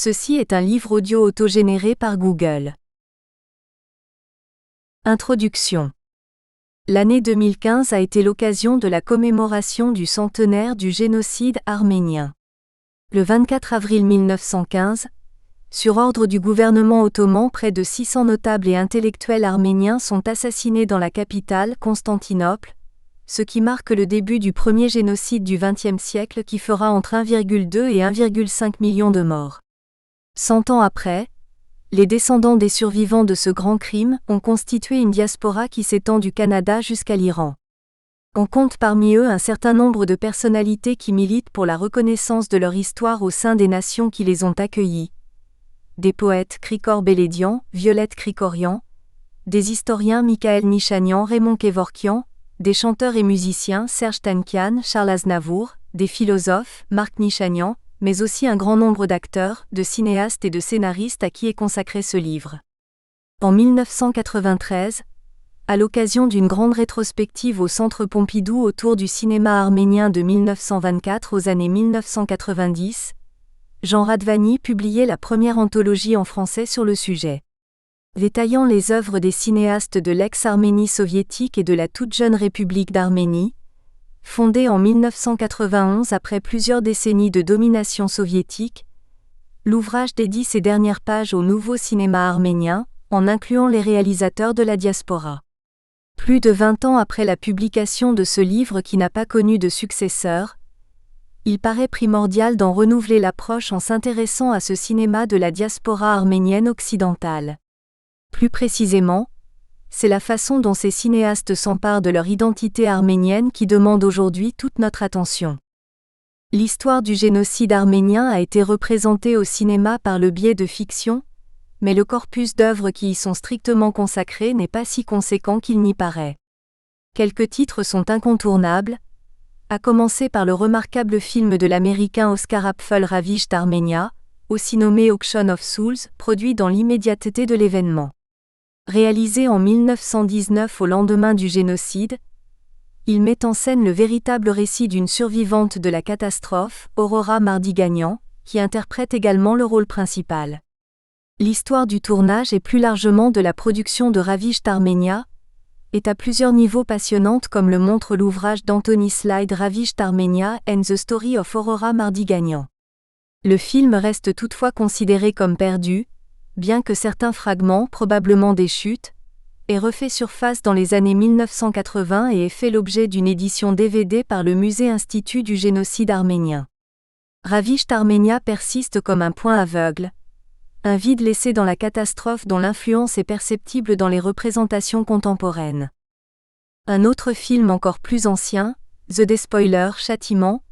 Ceci est un livre audio autogénéré par Google. Introduction. L'année 2015 a été l'occasion de la commémoration du centenaire du génocide arménien. Le 24 avril 1915, sur ordre du gouvernement ottoman, près de 600 notables et intellectuels arméniens sont assassinés dans la capitale, Constantinople, ce qui marque le début du premier génocide du XXe siècle qui fera entre 1,2 et 1,5 million de morts. 100 ans après, les descendants des survivants de ce grand crime ont constitué une diaspora qui s'étend du Canada jusqu'à l'Iran. On compte parmi eux un certain nombre de personnalités qui militent pour la reconnaissance de leur histoire au sein des nations qui les ont accueillis. Des poètes Krikor Beledian, Violette Krikorian, des historiens Michael Nichanian, Raymond Kevorkian, des chanteurs et musiciens Serge Tankian, Charles Aznavour, des philosophes Marc Nichanian, mais aussi un grand nombre d'acteurs, de cinéastes et de scénaristes à qui est consacré ce livre. En 1993, à l'occasion d'une grande rétrospective au Centre Pompidou autour du cinéma arménien de 1924 aux années 1990, Jean Radvani publiait la première anthologie en français sur le sujet. Détaillant les œuvres des cinéastes de l'ex-Arménie soviétique et de la toute jeune République d'Arménie, fondée en 1991 après plusieurs décennies de domination soviétique, l'ouvrage dédie ses dernières pages au nouveau cinéma arménien, en incluant les réalisateurs de la diaspora. Plus de 20 ans après la publication de ce livre qui n'a pas connu de successeur, il paraît primordial d'en renouveler l'approche en s'intéressant à ce cinéma de la diaspora arménienne occidentale. Plus précisément, c'est la façon dont ces cinéastes s'emparent de leur identité arménienne qui demande aujourd'hui toute notre attention. L'histoire du génocide arménien a été représentée au cinéma par le biais de fiction, mais le corpus d'œuvres qui y sont strictement consacrées n'est pas si conséquent qu'il n'y paraît. Quelques titres sont incontournables, à commencer par le remarquable film de l'américain Oscar Apfel Ravished Armenia, aussi nommé Auction of Souls, produit dans l'immédiateté de l'événement. Réalisé en 1919 au lendemain du génocide, il met en scène le véritable récit d'une survivante de la catastrophe, Aurora Mardigagnan, qui interprète également le rôle principal. L'histoire du tournage et plus largement de la production de Ravished Armenia est à plusieurs niveaux passionnante comme le montre l'ouvrage d'Anthony Slide Ravished Armenia and the Story of Aurora Mardigagnan. Le film reste toutefois considéré comme perdu, bien que certains fragments, probablement des chutes, aient refait surface dans les années 1980 et aient fait l'objet d'une édition DVD par le Musée Institut du génocide arménien. Ravished Armenia persiste comme un point aveugle, un vide laissé dans la catastrophe dont l'influence est perceptible dans les représentations contemporaines. Un autre film encore plus ancien, The Despoiler, Châtiment,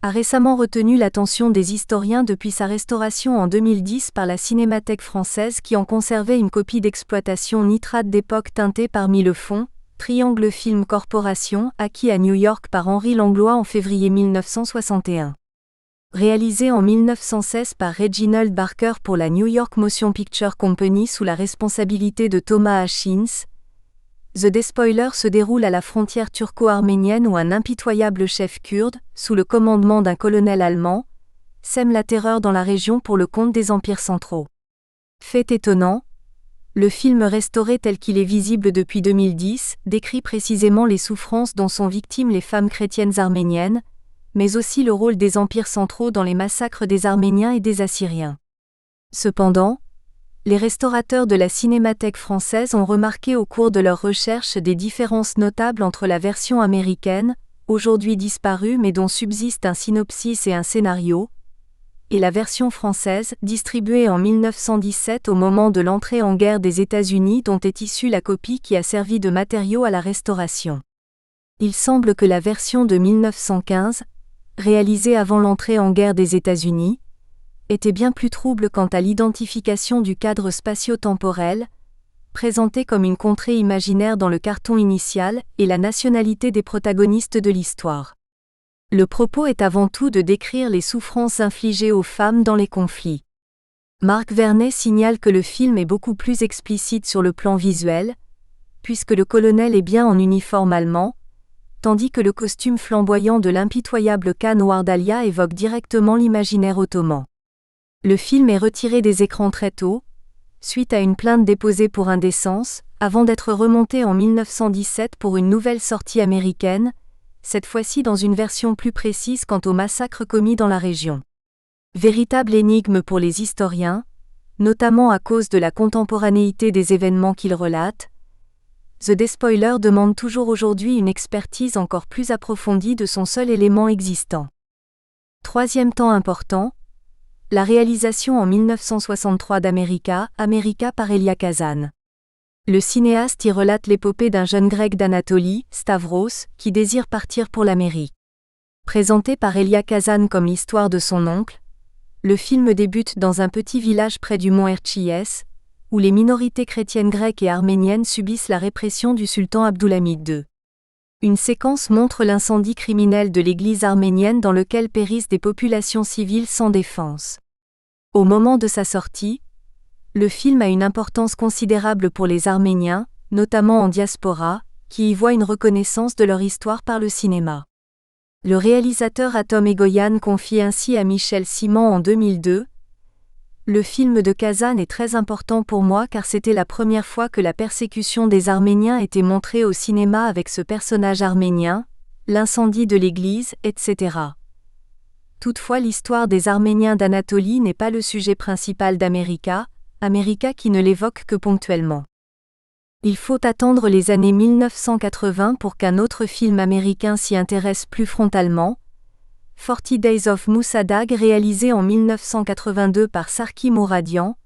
a récemment retenu l'attention des historiens depuis sa restauration en 2010 par la Cinémathèque française qui en conservait une copie d'exploitation nitrate d'époque teintée parmi le fond, Triangle Film Corporation, acquis à New York par Henry Langlois en février 1961. Réalisé en 1916 par Reginald Barker pour la New York Motion Picture Company sous la responsabilité de Thomas Hutchins, The Despoiler se déroule à la frontière turco-arménienne où un impitoyable chef kurde, sous le commandement d'un colonel allemand, sème la terreur dans la région pour le compte des empires centraux. Fait étonnant, le film restauré tel qu'il est visible depuis 2010 décrit précisément les souffrances dont sont victimes les femmes chrétiennes arméniennes, mais aussi le rôle des empires centraux dans les massacres des Arméniens et des Assyriens. Cependant, les restaurateurs de la Cinémathèque française ont remarqué au cours de leurs recherches des différences notables entre la version américaine, aujourd'hui disparue mais dont subsiste un synopsis et un scénario, et la version française, distribuée en 1917 au moment de l'entrée en guerre des États-Unis dont est issue la copie qui a servi de matériau à la restauration. Il semble que la version de 1915, réalisée avant l'entrée en guerre des États-Unis, était bien plus trouble quant à l'identification du cadre spatio-temporel, présenté comme une contrée imaginaire dans le carton initial, et la nationalité des protagonistes de l'histoire. Le propos est avant tout de décrire les souffrances infligées aux femmes dans les conflits. Marc Vernet signale que le film est beaucoup plus explicite sur le plan visuel, puisque le colonel est bien en uniforme allemand, tandis que le costume flamboyant de l'impitoyable Khan Wardalia évoque directement l'imaginaire ottoman. Le film est retiré des écrans très tôt, suite à une plainte déposée pour indécence, avant d'être remonté en 1917 pour une nouvelle sortie américaine, cette fois-ci dans une version plus précise quant aux massacres commis dans la région. Véritable énigme pour les historiens, notamment à cause de la contemporanéité des événements qu'ils relatent, The Despoiler demande toujours aujourd'hui une expertise encore plus approfondie de son seul élément existant. Troisième temps important, la réalisation en 1963 d'America, America par Elia Kazan. Le cinéaste y relate l'épopée d'un jeune grec d'Anatolie, Stavros, qui désire partir pour l'Amérique. Présenté par Elia Kazan comme l'histoire de son oncle, le film débute dans un petit village près du mont Erciyes, où les minorités chrétiennes grecques et arméniennes subissent la répression du sultan Abdulhamid II. Une séquence montre l'incendie criminel de l'église arménienne dans lequel périssent des populations civiles sans défense. Au moment de sa sortie, le film a une importance considérable pour les Arméniens, notamment en diaspora, qui y voient une reconnaissance de leur histoire par le cinéma. Le réalisateur Atom Egoyan confie ainsi à Michel Simon en 2002 : « Le film de Kazan est très important pour moi car c'était la première fois que la persécution des Arméniens était montrée au cinéma avec ce personnage arménien, l'incendie de l'église, etc. Toutefois l'histoire des Arméniens d'Anatolie n'est pas le sujet principal d'America, America qui ne l'évoque que ponctuellement. Il faut attendre les années 1980 pour qu'un autre film américain s'y intéresse plus frontalement, 40 Days of Moussadag réalisé en 1982 par Sarki Mouradian,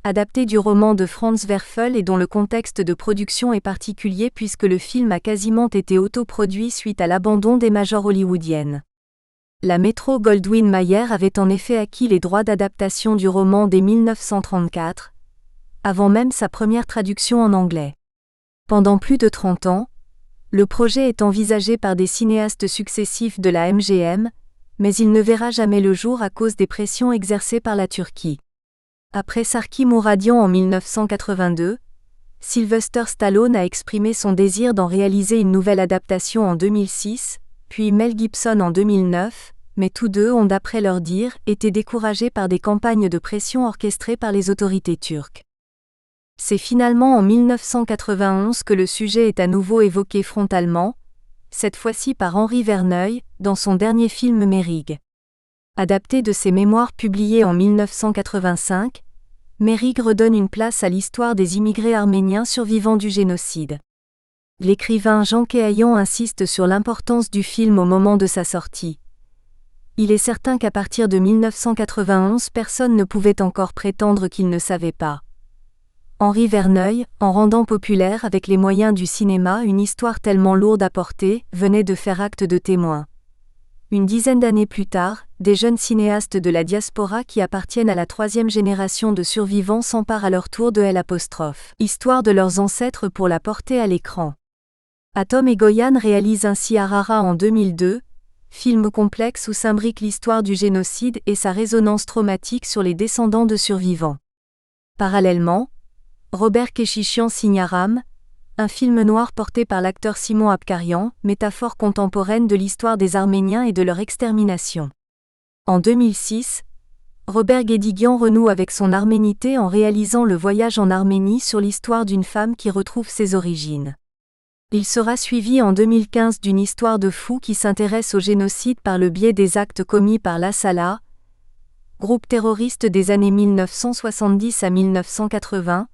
adapté du roman de Franz Werfel et dont le contexte de production est particulier puisque le film a quasiment été autoproduit suite à l'abandon des majors hollywoodiennes. La Metro-Goldwyn-Mayer avait en effet acquis les droits d'adaptation du roman dès 1934, avant même sa première traduction en anglais. Pendant plus de 30 ans, le projet est envisagé par des cinéastes successifs de la MGM, mais il ne verra jamais le jour à cause des pressions exercées par la Turquie. Après Sarki Mouradian en 1982, Sylvester Stallone a exprimé son désir d'en réaliser une nouvelle adaptation en 2006, puis Mel Gibson en 2009, mais tous deux ont d'après leur dire été découragés par des campagnes de pression orchestrées par les autorités turques. C'est finalement en 1991 que le sujet est à nouveau évoqué frontalement, cette fois-ci par Henri Verneuil, dans son dernier film Mérig. Adapté de ses mémoires publiées en 1985, Mérig redonne une place à l'histoire des immigrés arméniens survivants du génocide. L'écrivain Jean Kéaillon insiste sur l'importance du film au moment de sa sortie. Il est certain qu'à partir de 1991 personne ne pouvait encore prétendre qu'il ne savait pas. Henri Verneuil, en rendant populaire avec les moyens du cinéma une histoire tellement lourde à porter, venait de faire acte de témoin. Une dizaine d'années plus tard, des jeunes cinéastes de la diaspora qui appartiennent à la troisième génération de survivants s'emparent à leur tour de L', histoire de leurs ancêtres pour la porter à l'écran. Atom Egoyan réalise ainsi Arara en 2002, film complexe où s'imbrique l'histoire du génocide et sa résonance traumatique sur les descendants de survivants. Parallèlement, Robert Keshichian signe Aram, un film noir porté par l'acteur Simon Abkarian, métaphore contemporaine de l'histoire des Arméniens et de leur extermination. En 2006, Robert Guédiguian renoue avec son arménité en réalisant Le Voyage en Arménie sur l'histoire d'une femme qui retrouve ses origines. Il sera suivi en 2015 d'une histoire de fous qui s'intéresse au génocide par le biais des actes commis par l'Asala, groupe terroriste des années 1970 à 1980,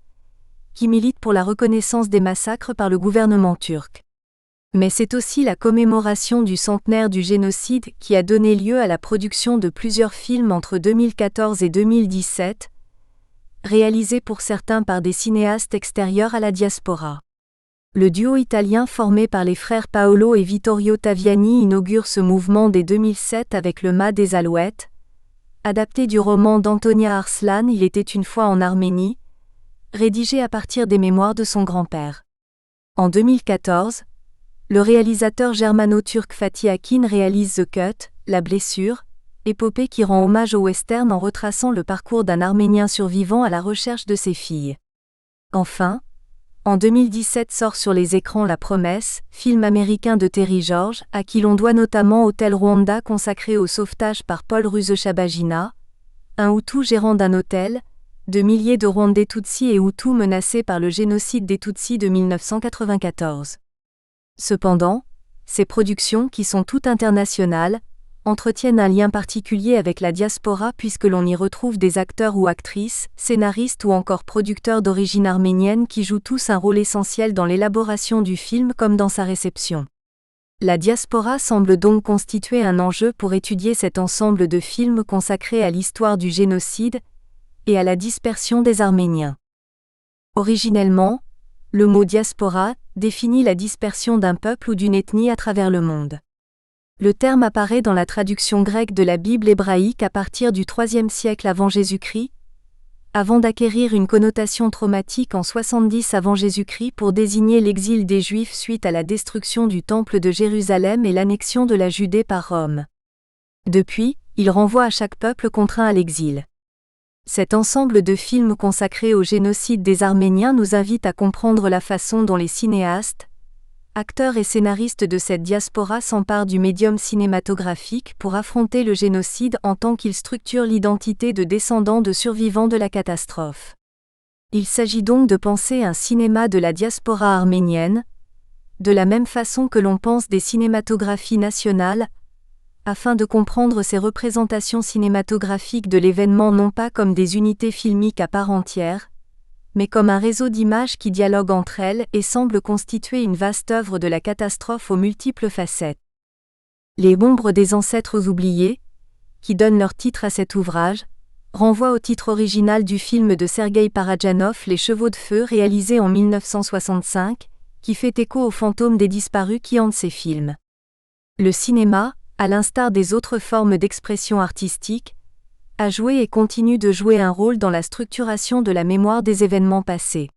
qui milite pour la reconnaissance des massacres par le gouvernement turc. Mais c'est aussi la commémoration du centenaire du génocide qui a donné lieu à la production de plusieurs films entre 2014 et 2017, réalisés pour certains par des cinéastes extérieurs à la diaspora. Le duo italien formé par les frères Paolo et Vittorio Taviani inaugure ce mouvement dès 2007 avec Le Mât des Alouettes, adapté du roman d'Antonia Arslan Il était une fois en Arménie, rédigé à partir des mémoires de son grand-père. En 2014, le réalisateur germano-turc Fatih Akin réalise The Cut, La blessure, épopée qui rend hommage au western en retraçant le parcours d'un Arménien survivant à la recherche de ses filles. Enfin, en 2017 sort sur les écrans La Promesse, film américain de Terry George, à qui l'on doit notamment Hotel Rwanda consacré au sauvetage par Paul Rusesabagina, un Hutu gérant d'un hôtel, de milliers de Rwandais Tutsis et Hutus menacés par le génocide des Tutsis de 1994. Cependant, ces productions, qui sont toutes internationales, entretiennent un lien particulier avec la diaspora puisque l'on y retrouve des acteurs ou actrices, scénaristes ou encore producteurs d'origine arménienne qui jouent tous un rôle essentiel dans l'élaboration du film comme dans sa réception. La diaspora semble donc constituer un enjeu pour étudier cet ensemble de films consacrés à l'histoire du génocide et à la dispersion des Arméniens. Originellement, le mot diaspora définit la dispersion d'un peuple ou d'une ethnie à travers le monde. Le terme apparaît dans la traduction grecque de la Bible hébraïque à partir du IIIe siècle avant Jésus-Christ, avant d'acquérir une connotation traumatique en 70 avant Jésus-Christ pour désigner l'exil des Juifs suite à la destruction du Temple de Jérusalem et l'annexion de la Judée par Rome. Depuis, il renvoie à chaque peuple contraint à l'exil. Cet ensemble de films consacrés au génocide des Arméniens nous invite à comprendre la façon dont les cinéastes, acteurs et scénaristes de cette diaspora s'emparent du médium cinématographique pour affronter le génocide en tant qu'il structure l'identité de descendants de survivants de la catastrophe. Il s'agit donc de penser un cinéma de la diaspora arménienne, de la même façon que l'on pense des cinématographies nationales, afin de comprendre ces représentations cinématographiques de l'événement non pas comme des unités filmiques à part entière, mais comme un réseau d'images qui dialoguent entre elles et semblent constituer une vaste œuvre de la catastrophe aux multiples facettes. Les Ombres des ancêtres oubliés, qui donnent leur titre à cet ouvrage, renvoient au titre original du film de Sergueï Parajanov Les Chevaux de Feu réalisé en 1965, qui fait écho aux fantômes des disparus qui hantent ces films. Le cinéma, à l'instar des autres formes d'expression artistique, a joué et continue de jouer un rôle dans la structuration de la mémoire des événements passés.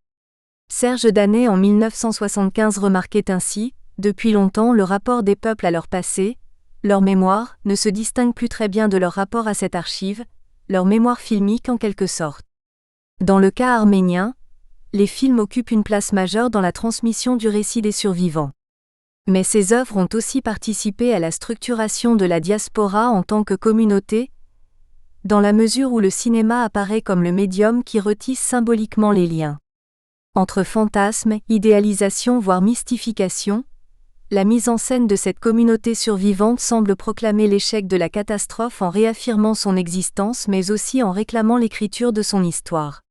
Serge Danet en 1975 remarquait ainsi, « Depuis longtemps le rapport des peuples à leur passé, leur mémoire, ne se distingue plus très bien de leur rapport à cette archive, leur mémoire filmique en quelque sorte. » Dans le cas arménien, les films occupent une place majeure dans la transmission du récit des survivants. Mais ces œuvres ont aussi participé à la structuration de la diaspora en tant que communauté, dans la mesure où le cinéma apparaît comme le médium qui retisse symboliquement les liens. Entre fantasme, idéalisation voire mystification, la mise en scène de cette communauté survivante semble proclamer l'échec de la catastrophe en réaffirmant son existence mais aussi en réclamant l'écriture de son histoire.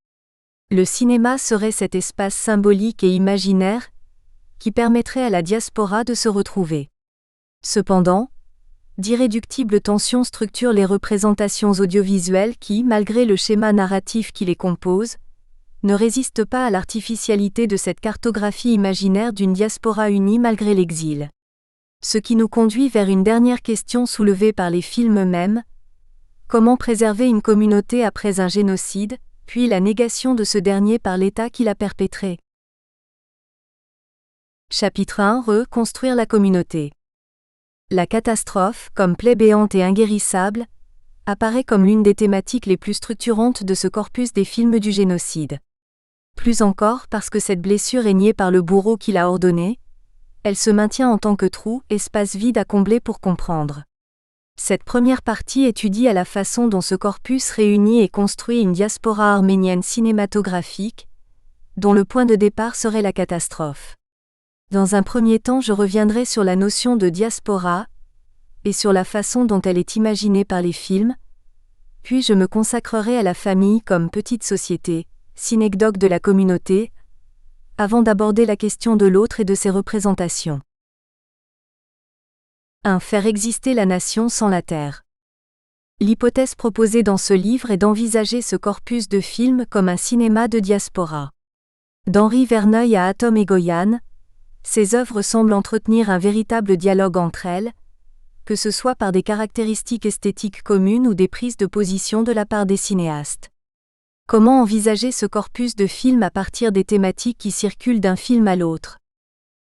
Le cinéma serait cet espace symbolique et imaginaire qui permettrait à la diaspora de se retrouver. Cependant, d'irréductibles tensions structurent les représentations audiovisuelles qui, malgré le schéma narratif qui les compose, ne résistent pas à l'artificialité de cette cartographie imaginaire d'une diaspora unie malgré l'exil. Ce qui nous conduit vers une dernière question soulevée par les films eux-mêmes: comment préserver une communauté après un génocide, puis la négation de ce dernier par l'État qui l'a perpétré? Chapitre 1 – Reconstruire la communauté. La catastrophe, comme plaie béante et inguérissable, apparaît comme l'une des thématiques les plus structurantes de ce corpus des films du génocide. Plus encore parce que cette blessure est niée par le bourreau qui l'a ordonnée, elle se maintient en tant que trou, espace vide à combler pour comprendre. Cette première partie étudie à la façon dont ce corpus réunit et construit une diaspora arménienne cinématographique, dont le point de départ serait la catastrophe. Dans un premier temps, je reviendrai sur la notion de diaspora et sur la façon dont elle est imaginée par les films, puis je me consacrerai à la famille comme petite société, synecdoque de la communauté, avant d'aborder la question de l'autre et de ses représentations. 1. Faire exister la nation sans la terre. L'hypothèse proposée dans ce livre est d'envisager ce corpus de films comme un cinéma de diaspora. D'Henri Verneuil à Atom Egoyan, ces œuvres semblent entretenir un véritable dialogue entre elles, que ce soit par des caractéristiques esthétiques communes ou des prises de position de la part des cinéastes. Comment envisager ce corpus de films à partir des thématiques qui circulent d'un film à l'autre?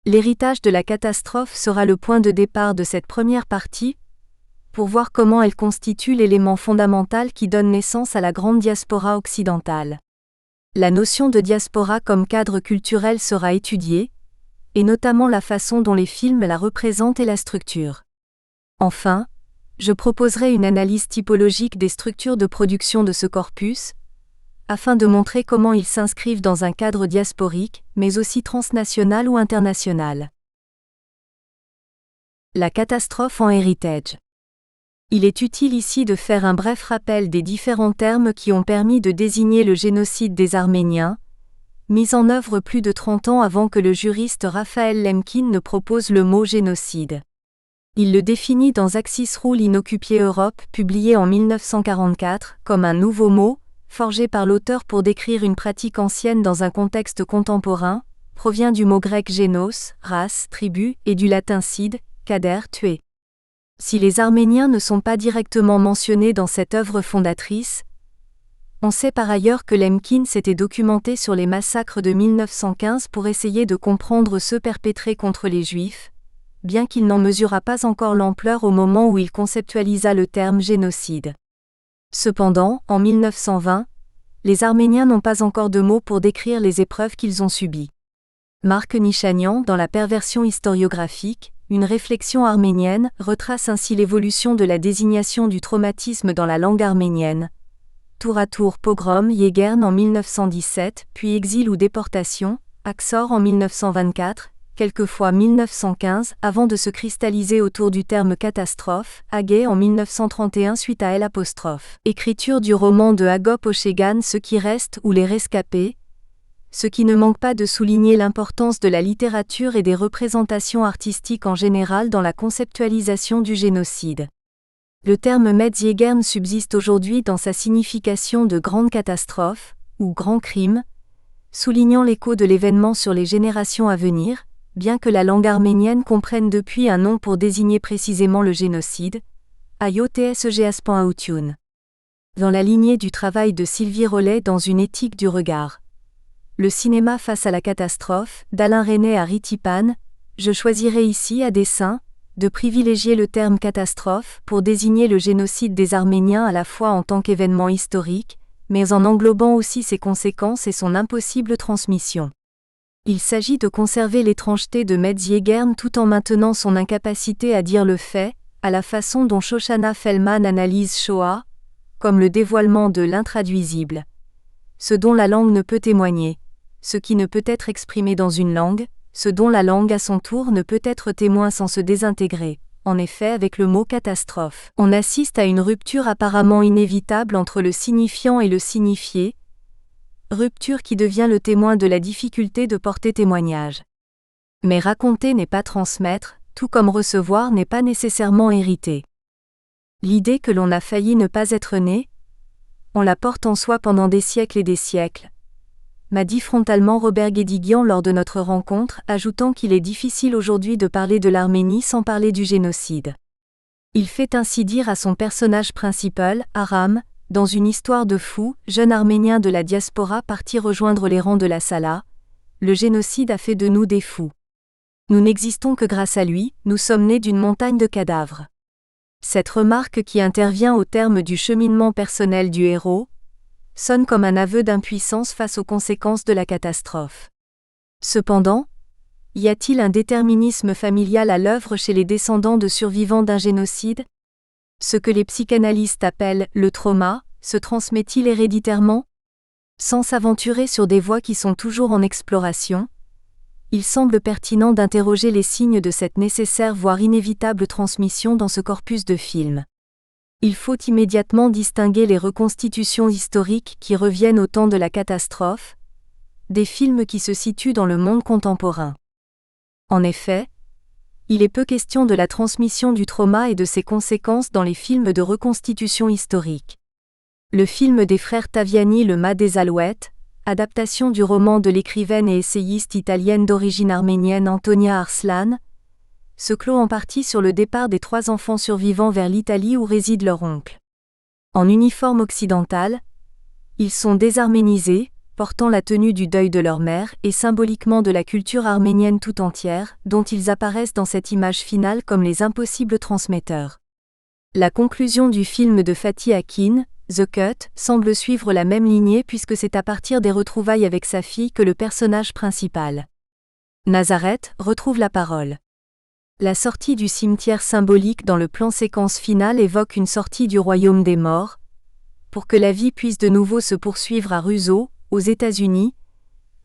L'héritage de la catastrophe sera le point de départ de cette première partie, pour voir comment elle constitue l'élément fondamental qui donne naissance à la grande diaspora occidentale. La notion de diaspora comme cadre culturel sera étudiée, et notamment la façon dont les films la représentent et la structurent. Enfin, je proposerai une analyse typologique des structures de production de ce corpus, afin de montrer comment ils s'inscrivent dans un cadre diasporique, mais aussi transnational ou international. La catastrophe en héritage. Il est utile ici de faire un bref rappel des différents termes qui ont permis de désigner le génocide des Arméniens, mis en œuvre plus de 30 ans avant que le juriste Raphaël Lemkin ne propose le mot génocide. Il le définit dans Axis Rule in Occupied Europe, publié en 1944, comme un nouveau mot, forgé par l'auteur pour décrire une pratique ancienne dans un contexte contemporain, provient du mot grec génos, race, tribu, et du latin cide, cader, tuer. Si les Arméniens ne sont pas directement mentionnés dans cette œuvre fondatrice, on sait par ailleurs que Lemkin s'était documenté sur les massacres de 1915 pour essayer de comprendre ceux perpétrés contre les Juifs, bien qu'il n'en mesurât pas encore l'ampleur au moment où il conceptualisa le terme génocide. Cependant, en 1920, les Arméniens n'ont pas encore de mots pour décrire les épreuves qu'ils ont subies. Marc Nichanian, dans La perversion historiographique, une réflexion arménienne, retrace ainsi l'évolution de la désignation du traumatisme dans la langue arménienne. Tour à tour pogrom, Yéguerne en 1917, puis exil ou déportation, Axor en 1924, quelquefois 1915, avant de se cristalliser autour du terme catastrophe, Agé en 1931 suite à L'. Écriture du roman de Agop Oshegan Ce qui reste ou Les rescapés, ce qui ne manque pas de souligner l'importance de la littérature et des représentations artistiques en général dans la conceptualisation du génocide. Le terme Metz-Yéguerne subsiste aujourd'hui dans sa signification de grande catastrophe, ou grand crime, soulignant l'écho de l'événement sur les générations à venir, bien que la langue arménienne comprenne depuis un nom pour désigner précisément le génocide, IOTSEGAS.Autun. Dans la lignée du travail de Sylvie Rollet dans Une éthique du regard. Le cinéma face à la catastrophe, d'Alain Resnais à Ritipan, je choisirai ici, à dessein, de privilégier le terme catastrophe pour désigner le génocide des Arméniens à la fois en tant qu'événement historique, mais en englobant aussi ses conséquences et son impossible transmission. Il s'agit de conserver l'étrangeté de Metz-Yéguerne tout en maintenant son incapacité à dire le fait, à la façon dont Shoshana Fellman analyse Shoah, comme le dévoilement de l'intraduisible. Ce dont la langue ne peut témoigner. Ce qui ne peut être exprimé dans une langue, ce dont la langue à son tour ne peut être témoin sans se désintégrer. En effet, avec le mot catastrophe, on assiste à une rupture apparemment inévitable entre le signifiant et le signifié, rupture qui devient le témoin de la difficulté de porter témoignage. Mais raconter n'est pas transmettre, tout comme recevoir n'est pas nécessairement hériter. L'idée que l'on a failli ne pas être né, on la porte en soi pendant des siècles et des siècles, m'a dit frontalement Robert Guédiguian lors de notre rencontre, ajoutant qu'il est difficile aujourd'hui de parler de l'Arménie sans parler du génocide. Il fait ainsi dire à son personnage principal, Aram, dans Une histoire de fou, jeune Arménien de la diaspora parti rejoindre les rangs de la Sala, le génocide a fait de nous des fous. Nous n'existons que grâce à lui, nous sommes nés d'une montagne de cadavres. Cette remarque qui intervient au terme du cheminement personnel du héros, sonne comme un aveu d'impuissance face aux conséquences de la catastrophe. Cependant, y a-t-il un déterminisme familial à l'œuvre chez les descendants de survivants d'un génocide ? Ce que les psychanalystes appellent le trauma, se transmet-il héréditairement ? Sans s'aventurer sur des voies qui sont toujours en exploration, il semble pertinent d'interroger les signes de cette nécessaire voire inévitable transmission dans ce corpus de films. Il faut immédiatement distinguer les reconstitutions historiques qui reviennent au temps de la catastrophe, des films qui se situent dans le monde contemporain. En effet, il est peu question de la transmission du trauma et de ses conséquences dans les films de reconstitution historique. Le film des frères Taviani Le Mât des Alouettes, adaptation du roman de l'écrivaine et essayiste italienne d'origine arménienne Antonia Arslan, se clôt en partie sur le départ des 3 enfants survivants vers l'Italie où réside leur oncle. En uniforme occidental, ils sont désarménisés, portant la tenue du deuil de leur mère et symboliquement de la culture arménienne tout entière, dont ils apparaissent dans cette image finale comme les impossibles transmetteurs. La conclusion du film de Fatih Akin, The Cut, semble suivre la même lignée puisque c'est à partir des retrouvailles avec sa fille que le personnage principal, Nazareth, retrouve la parole. La sortie du cimetière symbolique dans le plan séquence final évoque une sortie du royaume des morts, pour que la vie puisse de nouveau se poursuivre à Russo, aux États-Unis,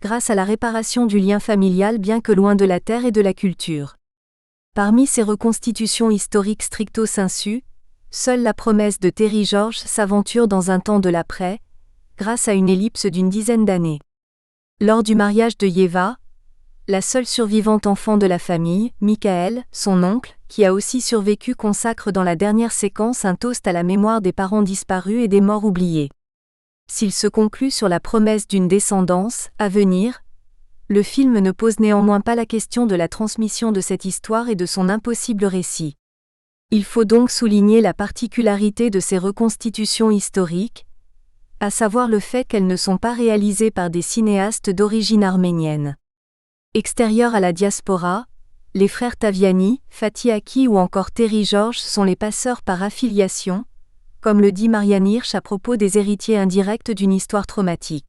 grâce à la réparation du lien familial bien que loin de la terre et de la culture. Parmi ces reconstitutions historiques stricto sensu, seule la promesse de Terry George s'aventure dans un temps de l'après, grâce à une ellipse d'une dizaine d'années. Lors du mariage de Yeva, la seule survivante enfant de la famille, Michael, son oncle, qui a aussi survécu, consacre dans la dernière séquence un toast à la mémoire des parents disparus et des morts oubliés. S'il se conclut sur la promesse d'une descendance à venir, le film ne pose néanmoins pas la question de la transmission de cette histoire et de son impossible récit. Il faut donc souligner la particularité de ces reconstitutions historiques, à savoir le fait qu'elles ne sont pas réalisées par des cinéastes d'origine arménienne. Extérieurs à la diaspora, les frères Taviani, Fatih Aki ou encore Terry George sont les passeurs par affiliation, comme le dit Marianne Hirsch à propos des héritiers indirects d'une histoire traumatique.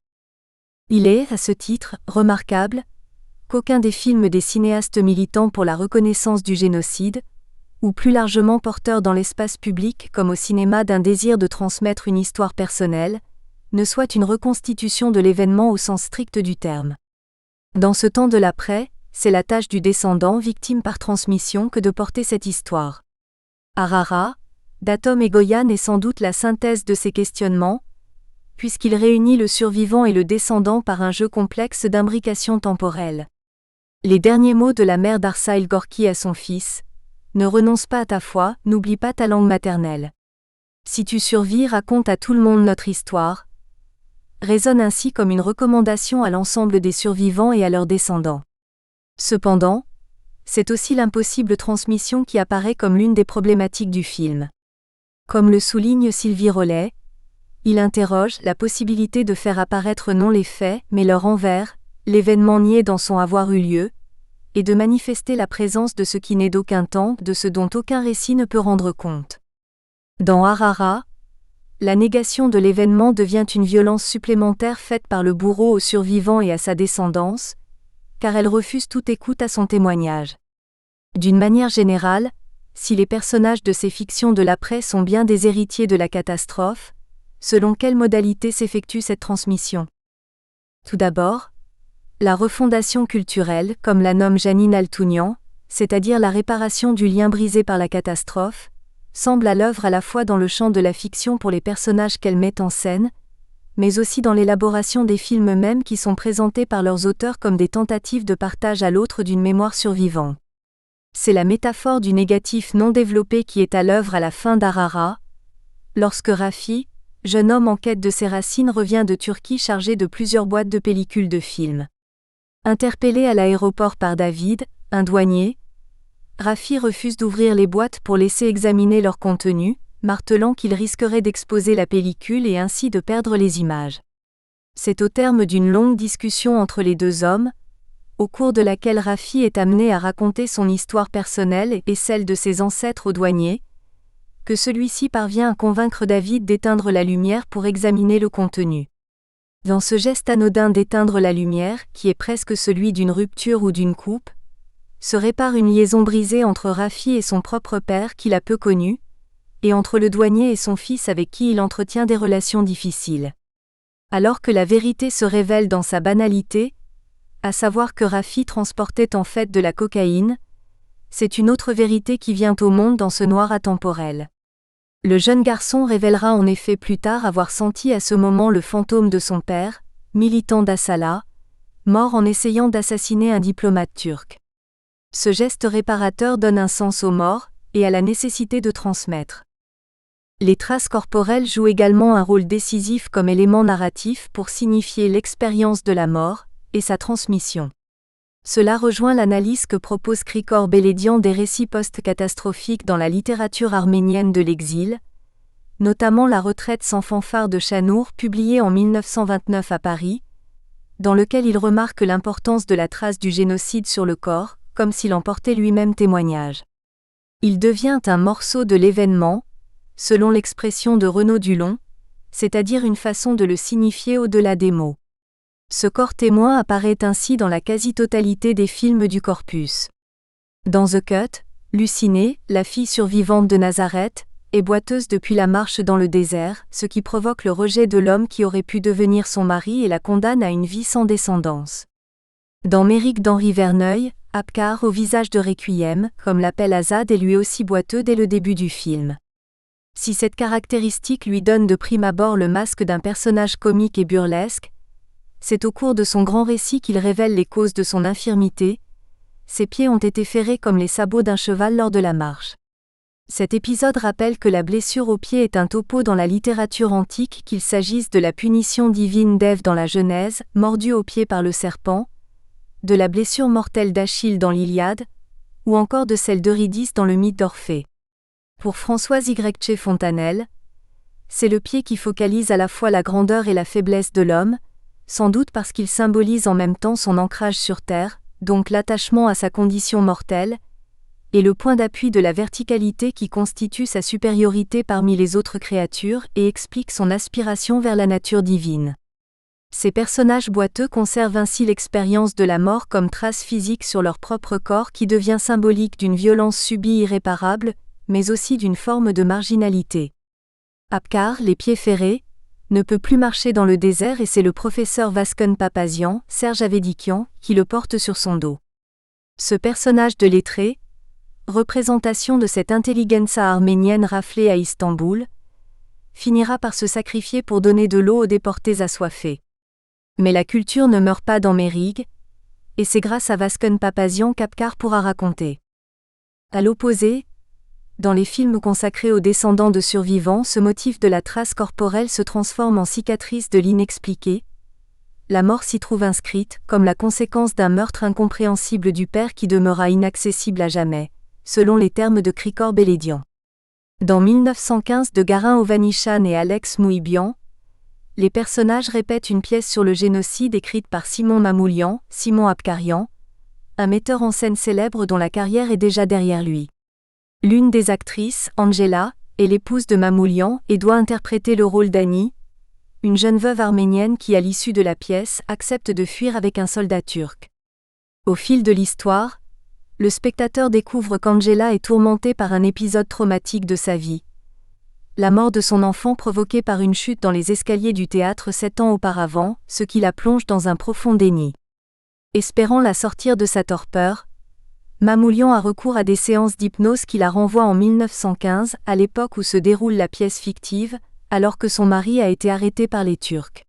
Il est, à ce titre, remarquable qu'aucun des films des cinéastes militants pour la reconnaissance du génocide, ou plus largement porteurs dans l'espace public comme au cinéma d'un désir de transmettre une histoire personnelle, ne soit une reconstitution de l'événement au sens strict du terme. Dans ce temps de l'après, c'est la tâche du descendant victime par transmission que de porter cette histoire. Harara, d'Atom et Goyan est sans doute la synthèse de ces questionnements, puisqu'il réunit le survivant et le descendant par un jeu complexe d'imbrication temporelle. Les derniers mots de la mère d'Arsail Gorki à son fils, « Ne renonce pas à ta foi, n'oublie pas ta langue maternelle. Si tu survis, raconte à tout le monde notre histoire », résonne ainsi comme une recommandation à l'ensemble des survivants et à leurs descendants. Cependant, c'est aussi l'impossible transmission qui apparaît comme l'une des problématiques du film. Comme le souligne Sylvie Rollet, il interroge la possibilité de faire apparaître non les faits, mais leur envers, l'événement nié dans son avoir eu lieu, et de manifester la présence de ce qui n'est d'aucun temps, de ce dont aucun récit ne peut rendre compte. Dans Harara, la négation de l'événement devient une violence supplémentaire faite par le bourreau au survivant et à sa descendance, car elle refuse toute écoute à son témoignage. D'une manière générale, si les personnages de ces fictions de l'après sont bien des héritiers de la catastrophe, selon quelle modalité s'effectue cette transmission ? Tout d'abord, la refondation culturelle, comme la nomme Janine Altounian, c'est-à-dire la réparation du lien brisé par la catastrophe, semble à l'œuvre à la fois dans le champ de la fiction pour les personnages qu'elle met en scène, mais aussi dans l'élaboration des films eux-mêmes qui sont présentés par leurs auteurs comme des tentatives de partage à l'autre d'une mémoire survivante. C'est la métaphore du négatif non développé qui est à l'œuvre à la fin d'Harara, lorsque Rafi, jeune homme en quête de ses racines, revient de Turquie chargé de plusieurs boîtes de pellicules de films. Interpellé à l'aéroport par David, un douanier, Rafi refuse d'ouvrir les boîtes pour laisser examiner leur contenu, martelant qu'il risquerait d'exposer la pellicule et ainsi de perdre les images. C'est au terme d'une longue discussion entre les deux hommes, au cours de laquelle Rafi est amené à raconter son histoire personnelle et celle de ses ancêtres au douanier, que celui-ci parvient à convaincre David d'éteindre la lumière pour examiner le contenu. Dans ce geste anodin d'éteindre la lumière, qui est presque celui d'une rupture ou d'une coupe, se répare une liaison brisée entre Rafi et son propre père qu'il a peu connu, et entre le douanier et son fils avec qui il entretient des relations difficiles. Alors que la vérité se révèle dans sa banalité, à savoir que Rafi transportait en fait de la cocaïne, c'est une autre vérité qui vient au monde dans ce noir atemporel. Le jeune garçon révélera en effet plus tard avoir senti à ce moment le fantôme de son père, militant d'Assala, mort en essayant d'assassiner un diplomate turc. Ce geste réparateur donne un sens aux morts et à la nécessité de transmettre. Les traces corporelles jouent également un rôle décisif comme élément narratif pour signifier l'expérience de la mort et sa transmission. Cela rejoint l'analyse que propose Krikor Beledian des récits post-catastrophiques dans la littérature arménienne de l'exil, notamment La retraite sans fanfare de Chanour publié en 1929 à Paris, dans lequel il remarque l'importance de la trace du génocide sur le corps, comme s'il en portait lui-même témoignage. Il devient un morceau de l'événement, selon l'expression de Renaud Dulon, c'est-à-dire une façon de le signifier au-delà des mots. Ce corps témoin apparaît ainsi dans la quasi-totalité des films du corpus. Dans The Cut, Lucinée, la fille survivante de Nazareth, est boiteuse depuis la marche dans le désert, ce qui provoque le rejet de l'homme qui aurait pu devenir son mari et la condamne à une vie sans descendance. Dans Méric d'Henri Verneuil, Abkar au visage de Requiem, comme l'appelle Azad, est lui aussi boiteux dès le début du film. Si cette caractéristique lui donne de prime abord le masque d'un personnage comique et burlesque, c'est au cours de son grand récit qu'il révèle les causes de son infirmité. Ses pieds ont été ferrés comme les sabots d'un cheval lors de la marche. Cet épisode rappelle que la blessure au pied est un topo dans la littérature antique, qu'il s'agisse de la punition divine d'Ève dans la Genèse, mordue au pied par le serpent, de la blessure mortelle d'Achille dans l'Iliade, ou encore de celle d'Eurydice dans le mythe d'Orphée. Pour Françoise Y. Fontanelle, c'est le pied qui focalise à la fois la grandeur et la faiblesse de l'homme, sans doute parce qu'il symbolise en même temps son ancrage sur terre, donc l'attachement à sa condition mortelle, et le point d'appui de la verticalité qui constitue sa supériorité parmi les autres créatures et explique son aspiration vers la nature divine. Ces personnages boiteux conservent ainsi l'expérience de la mort comme trace physique sur leur propre corps qui devient symbolique d'une violence subie irréparable, mais aussi d'une forme de marginalité. Abkar, les pieds ferrés, ne peut plus marcher dans le désert et c'est le professeur Vascon Papazian, Serge Avedikian, qui le porte sur son dos. Ce personnage de lettré, représentation de cette intelligentsia arménienne raflée à Istanbul, finira par se sacrifier pour donner de l'eau aux déportés assoiffés. Mais la culture ne meurt pas dans Méric, et c'est grâce à Vascon Papazian qu'Abkar pourra raconter. À l'opposé, dans les films consacrés aux descendants de survivants, ce motif de la trace corporelle se transforme en cicatrice de l'inexpliqué. La mort s'y trouve inscrite, comme la conséquence d'un meurtre incompréhensible du père qui demeura inaccessible à jamais, selon les termes de Krikor Beledian. Dans 1915 de Garin Ovanichan et Alex Mouibian, les personnages répètent une pièce sur le génocide écrite par Simon Mamoulian, Simon Abkarian, un metteur en scène célèbre dont la carrière est déjà derrière lui. L'une des actrices, Angela, est l'épouse de Mamoulian et doit interpréter le rôle d'Annie, une jeune veuve arménienne qui, à l'issue de la pièce, accepte de fuir avec un soldat turc. Au fil de l'histoire, le spectateur découvre qu'Angela est tourmentée par un épisode traumatique de sa vie. La mort de son enfant provoquée par une chute dans les escaliers du théâtre 7 ans auparavant, ce qui la plonge dans un profond déni. Espérant la sortir de sa torpeur, Mamoulian a recours à des séances d'hypnose qui la renvoient en 1915, à l'époque où se déroule la pièce fictive, alors que son mari a été arrêté par les Turcs.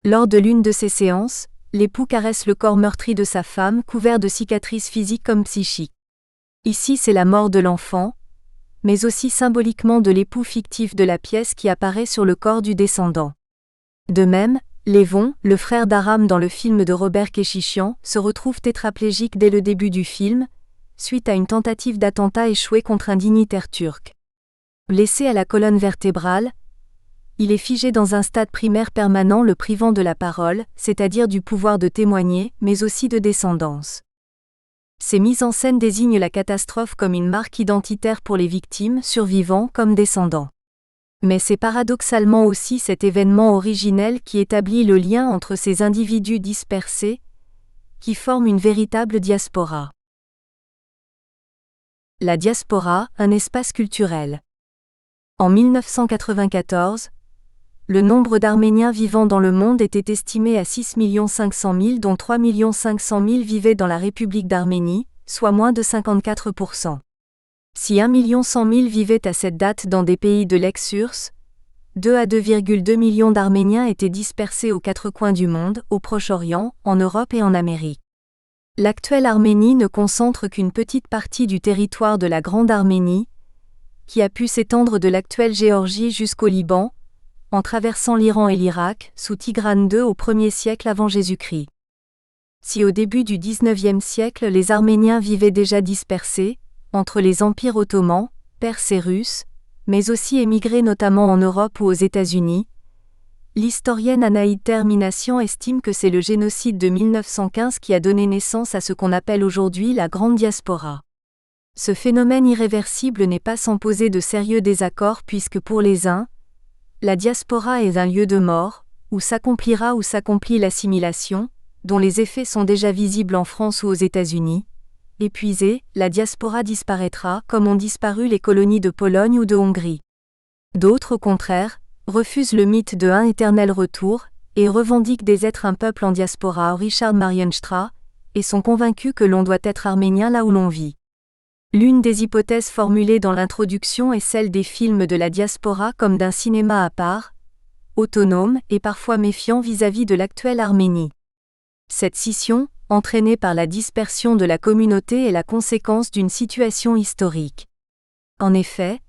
Lors de l'une de ces séances, l'époux caresse le corps meurtri de sa femme, couvert de cicatrices physiques comme psychiques. Ici, c'est la mort de l'enfant, mais aussi symboliquement de l'époux fictif de la pièce qui apparaît sur le corps du descendant. De même, Lévon, le frère d'Aram dans le film de Robert Keshichian, se retrouve tétraplégique dès le début du film, suite à une tentative d'attentat échoué contre un dignitaire turc. Blessé à la colonne vertébrale, il est figé dans un stade primaire permanent le privant de la parole, c'est-à-dire du pouvoir de témoigner, mais aussi de descendance. Ces mises en scène désignent la catastrophe comme une marque identitaire pour les victimes, survivants comme descendants. Mais c'est paradoxalement aussi cet événement originel qui établit le lien entre ces individus dispersés, qui forment une véritable diaspora. La diaspora, un espace culturel. En 1994, le nombre d'Arméniens vivant dans le monde était estimé à 6 500 000 dont 3 500 000 vivaient dans la République d'Arménie, soit moins de 54%. Si 1 100 000 vivaient à cette date dans des pays de l'ex-URSS, 2 à 2,2 millions d'Arméniens étaient dispersés aux quatre coins du monde, au Proche-Orient, en Europe et en Amérique. L'actuelle Arménie ne concentre qu'une petite partie du territoire de la Grande Arménie, qui a pu s'étendre de l'actuelle Géorgie jusqu'au Liban, en traversant l'Iran et l'Irak, sous Tigrane II au 1er siècle avant Jésus-Christ. Si au début du XIXe siècle les Arméniens vivaient déjà dispersés, entre les empires ottomans, perses et russes, mais aussi émigrés notamment en Europe ou aux États-Unis, l'historienne Anaïd Termination estime que c'est le génocide de 1915 qui a donné naissance à ce qu'on appelle aujourd'hui la Grande Diaspora. Ce phénomène irréversible n'est pas sans poser de sérieux désaccords puisque pour les uns, la diaspora est un lieu de mort, où s'accomplira ou s'accomplit l'assimilation, dont les effets sont déjà visibles en France ou aux États-Unis, épuisée, la diaspora disparaîtra comme ont disparu les colonies de Pologne ou de Hongrie. D'autres, au contraire, refusent le mythe de un éternel retour, et revendiquent d'être un peuple en diaspora. Richard Marienstra, et sont convaincus que l'on doit être arménien là où l'on vit. L'une des hypothèses formulées dans l'introduction est celle des films de la diaspora comme d'un cinéma à part, autonome et parfois méfiant vis-à-vis de l'actuelle Arménie. Cette scission, entraînée par la dispersion de la communauté, est la conséquence d'une situation historique. En effet,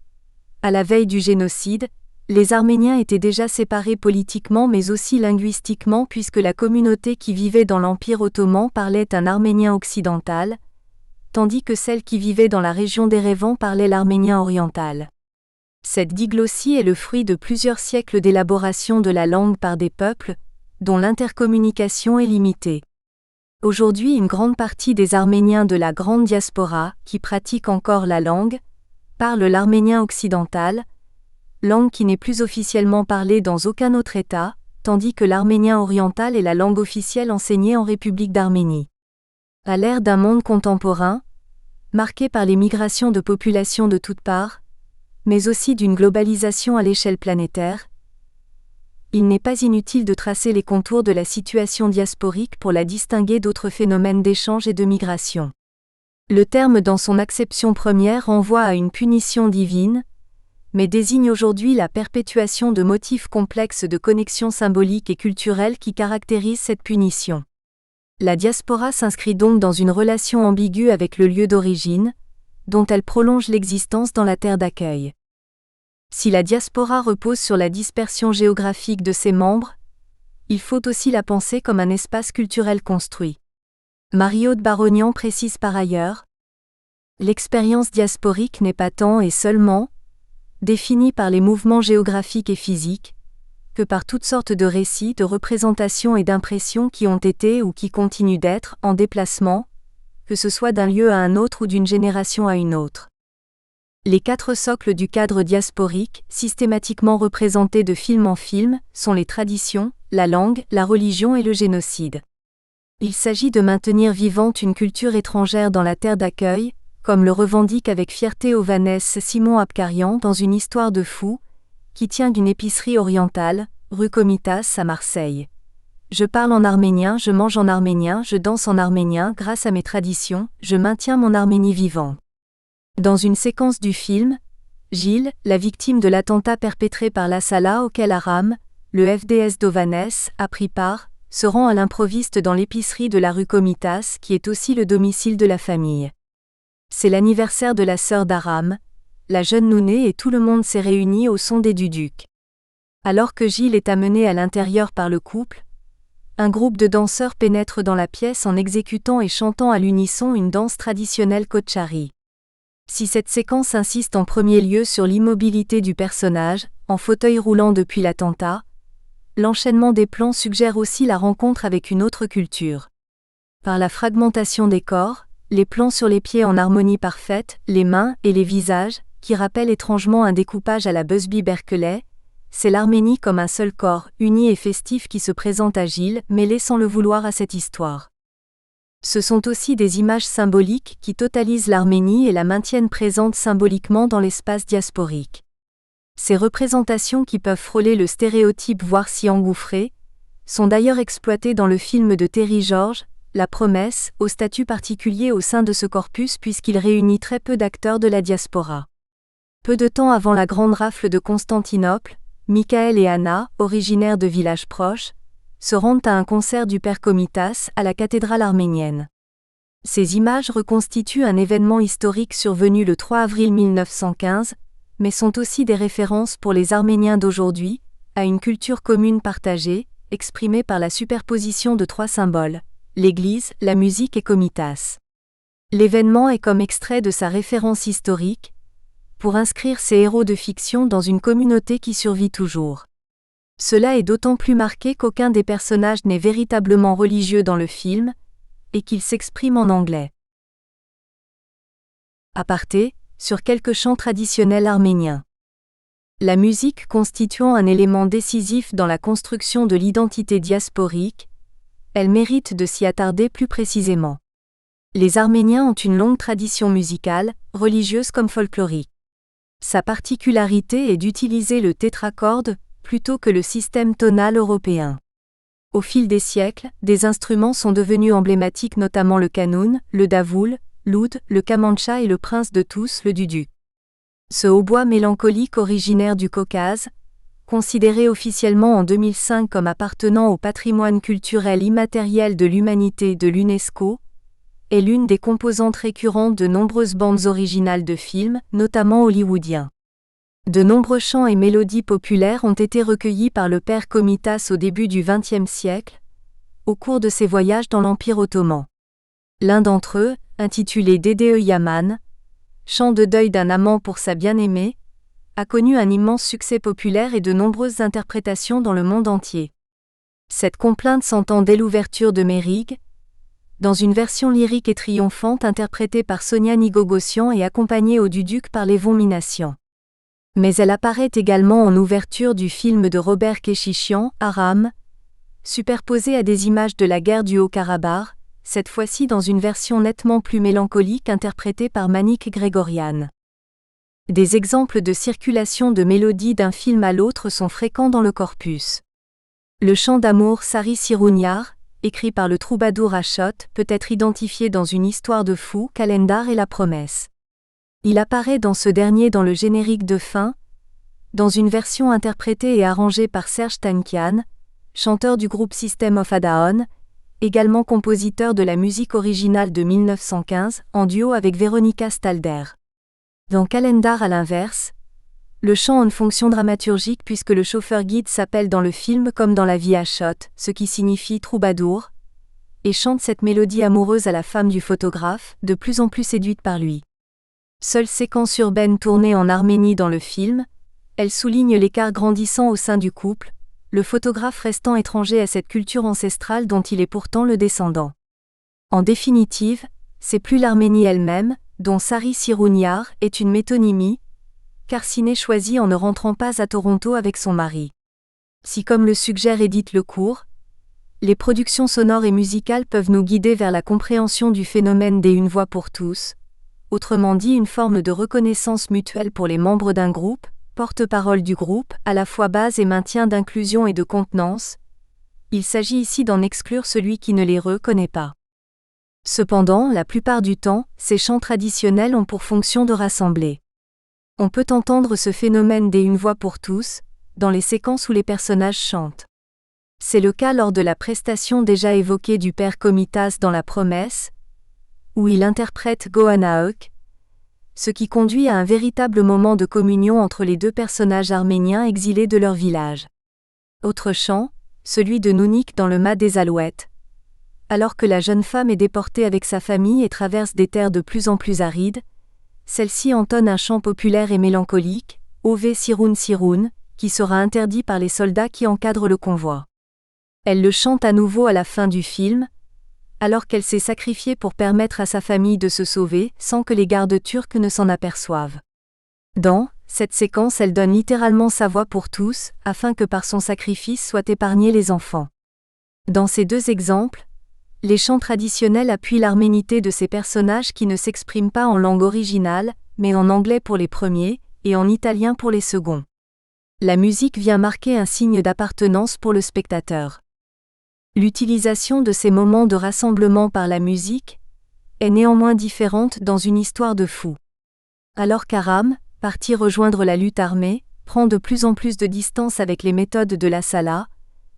à la veille du génocide, les Arméniens étaient déjà séparés politiquement mais aussi linguistiquement puisque la communauté qui vivait dans l'Empire ottoman parlait un arménien occidental, tandis que celle qui vivait dans la région d'Erevan parlait l'arménien oriental. Cette diglossie est le fruit de plusieurs siècles d'élaboration de la langue par des peuples, dont l'intercommunication est limitée. Aujourd'hui, une grande partie des Arméniens de la grande diaspora, qui pratiquent encore la langue, parlent l'arménien occidental, langue qui n'est plus officiellement parlée dans aucun autre État, tandis que l'arménien oriental est la langue officielle enseignée en République d'Arménie. À l'ère d'un monde contemporain, marqué par les migrations de populations de toutes parts, mais aussi d'une globalisation à l'échelle planétaire, il n'est pas inutile de tracer les contours de la situation diasporique pour la distinguer d'autres phénomènes d'échange et de migration. Le terme dans son acception première renvoie à une punition divine, mais désigne aujourd'hui la perpétuation de motifs complexes de connexions symboliques et culturelles qui caractérisent cette punition. La diaspora s'inscrit donc dans une relation ambiguë avec le lieu d'origine, dont elle prolonge l'existence dans la terre d'accueil. Si la diaspora repose sur la dispersion géographique de ses membres, il faut aussi la penser comme un espace culturel construit. Marie-Aude Barognan précise par ailleurs: l'expérience diasporique n'est pas tant et seulement définie par les mouvements géographiques et physiques, que par toutes sortes de récits, de représentations et d'impressions qui ont été ou qui continuent d'être en déplacement, que ce soit d'un lieu à un autre ou d'une génération à une autre. Les 4 socles du cadre diasporique, systématiquement représentés de film en film, sont les traditions, la langue, la religion et le génocide. Il s'agit de maintenir vivante une culture étrangère dans la terre d'accueil, comme le revendique avec fierté Ovanes Simon Abkarian dans Une histoire de fou, qui tient d'une épicerie orientale, rue Komitas à Marseille. Je parle en arménien, je mange en arménien, je danse en arménien, grâce à mes traditions, je maintiens mon Arménie vivant. Dans une séquence du film, Gilles, la victime de l'attentat perpétré par la Salah auquel Aram, le FDS d'Ovanes, a pris part, se rend à l'improviste dans l'épicerie de la rue Komitas qui est aussi le domicile de la famille. C'est l'anniversaire de la sœur d'Aram, la jeune Nouné, et tout le monde s'est réuni au son des duducs. Alors que Gilles est amené à l'intérieur par le couple, un groupe de danseurs pénètre dans la pièce en exécutant et chantant à l'unisson une danse traditionnelle kochari. Si cette séquence insiste en premier lieu sur l'immobilité du personnage, en fauteuil roulant depuis l'attentat, l'enchaînement des plans suggère aussi la rencontre avec une autre culture. Par la fragmentation des corps, les plans sur les pieds en harmonie parfaite, les mains et les visages, qui rappellent étrangement un découpage à la Busby Berkeley, c'est l'Arménie comme un seul corps, uni et festif qui se présente à Gilles, mêlé sans le vouloir à cette histoire. Ce sont aussi des images symboliques qui totalisent l'Arménie et la maintiennent présente symboliquement dans l'espace diasporique. Ces représentations qui peuvent frôler le stéréotype voire s'y engouffrer, sont d'ailleurs exploitées dans le film de Terry George, La Promesse, au statut particulier au sein de ce corpus puisqu'il réunit très peu d'acteurs de la diaspora. Peu de temps avant la grande rafle de Constantinople, Michael et Anna, originaires de villages proches, se rendent à un concert du père Komitas à la cathédrale arménienne. Ces images reconstituent un événement historique survenu le 3 avril 1915, mais sont aussi des références pour les Arméniens d'aujourd'hui, à une culture commune partagée, exprimée par la superposition de 3 symboles, l'Église, la musique et Komitas. L'événement est comme extrait de sa référence historique, pour inscrire ces héros de fiction dans une communauté qui survit toujours. Cela est d'autant plus marqué qu'aucun des personnages n'est véritablement religieux dans le film, et qu'il s'exprime en anglais. Aparté, sur quelques chants traditionnels arméniens. La musique constituant un élément décisif dans la construction de l'identité diasporique, elle mérite de s'y attarder plus précisément. Les Arméniens ont une longue tradition musicale, religieuse comme folklorique. Sa particularité est d'utiliser le tétracorde plutôt que le système tonal européen. Au fil des siècles, des instruments sont devenus emblématiques, notamment le kanoun, le davoul, l'oud, le kamancha et le prince de Tous, le duduk. Ce hautbois mélancolique originaire du Caucase, considéré officiellement en 2005 comme appartenant au patrimoine culturel immatériel de l'humanité de l'UNESCO, est l'une des composantes récurrentes de nombreuses bandes originales de films, notamment hollywoodiens. De nombreux chants et mélodies populaires ont été recueillis par le père Komitas au début du XXe siècle, au cours de ses voyages dans l'Empire ottoman. L'un d'entre eux, intitulé Dede Yaman, chant de deuil d'un amant pour sa bien-aimée, a connu un immense succès populaire et de nombreuses interprétations dans le monde entier. Cette complainte s'entend dès l'ouverture de Mérig, dans une version lyrique et triomphante interprétée par Sonia Nigogossian et accompagnée au duduk par Levon Minassian. Mais elle apparaît également en ouverture du film de Robert Keshichian, Aram, superposée à des images de la guerre du Haut-Karabakh, cette fois-ci dans une version nettement plus mélancolique interprétée par Manik Grégorian. Des exemples de circulation de mélodies d'un film à l'autre sont fréquents dans le corpus. Le chant d'amour Sari Sirounyar, écrit par le troubadour Achot, peut être identifié dans une histoire de fou, Calendar et la promesse. Il apparaît dans ce dernier dans le générique de fin, dans une version interprétée et arrangée par Serge Tankian, chanteur du groupe System of a Down, également compositeur de la musique originale de 1915, en duo avec Veronica Stalder. Dans Calendar à l'inverse, le chant a une fonction dramaturgique puisque le chauffeur-guide s'appelle dans le film comme dans la vie Achot, ce qui signifie troubadour, et chante cette mélodie amoureuse à la femme du photographe, de plus en plus séduite par lui. Seule séquence urbaine tournée en Arménie dans le film, elle souligne l'écart grandissant au sein du couple, le photographe restant étranger à cette culture ancestrale dont il est pourtant le descendant. En définitive, c'est plus l'Arménie elle-même, dont Sari Sirounyar est une métonymie, car Siné choisit en ne rentrant pas à Toronto avec son mari. Si comme le suggère Edith Lecourt, les productions sonores et musicales peuvent nous guider vers la compréhension du phénomène des une voix pour tous, autrement dit une forme de reconnaissance mutuelle pour les membres d'un groupe, porte-parole du groupe, à la fois base et maintien d'inclusion et de contenance, il s'agit ici d'en exclure celui qui ne les reconnaît pas. Cependant, la plupart du temps, ces chants traditionnels ont pour fonction de rassembler. On peut entendre ce phénomène des une voix pour tous, dans les séquences où les personnages chantent. C'est le cas lors de la prestation déjà évoquée du père Komitas dans La Promesse, où il interprète Gohanaok, ce qui conduit à un véritable moment de communion entre les deux personnages arméniens exilés de leur village. Autre chant, celui de Nounik dans Le Mât des Alouettes. Alors que la jeune femme est déportée avec sa famille et traverse des terres de plus en plus arides, celle-ci entonne un chant populaire et mélancolique, Ove Siroun Siroun, qui sera interdit par les soldats qui encadrent le convoi. Elle le chante à nouveau à la fin du film, alors qu'elle s'est sacrifiée pour permettre à sa famille de se sauver, sans que les gardes turcs ne s'en aperçoivent. Dans cette séquence, elle donne littéralement sa voix pour tous, afin que par son sacrifice soient épargnés les enfants. Dans ces deux exemples, les chants traditionnels appuient l'arménité de ces personnages qui ne s'expriment pas en langue originale, mais en anglais pour les premiers, et en italien pour les seconds. La musique vient marquer un signe d'appartenance pour le spectateur. L'utilisation de ces moments de rassemblement par la musique est néanmoins différente dans une histoire de fou. Alors qu'Aram, parti rejoindre la lutte armée, prend de plus en plus de distance avec les méthodes de la Salah,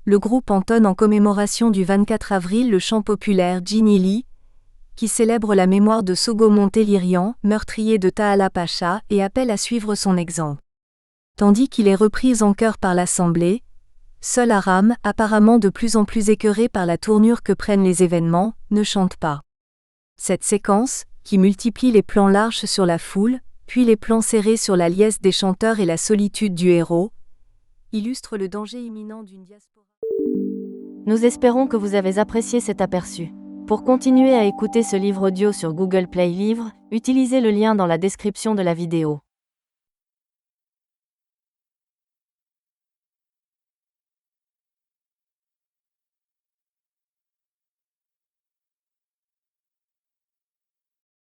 le groupe entonne en commémoration du 24 avril le chant populaire Djinili, qui célèbre la mémoire de Sogomon Télirian, meurtrier de Taala Pacha, et appelle à suivre son exemple. Tandis qu'il est repris en chœur par l'Assemblée, seul Aram, apparemment de plus en plus écœuré par la tournure que prennent les événements, ne chante pas. Cette séquence, qui multiplie les plans larges sur la foule, puis les plans serrés sur la liesse des chanteurs et la solitude du héros, illustre le danger imminent d'une diaspora. Nous espérons que vous avez apprécié cet aperçu. Pour continuer à écouter ce livre audio sur Google Play Livres, utilisez le lien dans la description de la vidéo.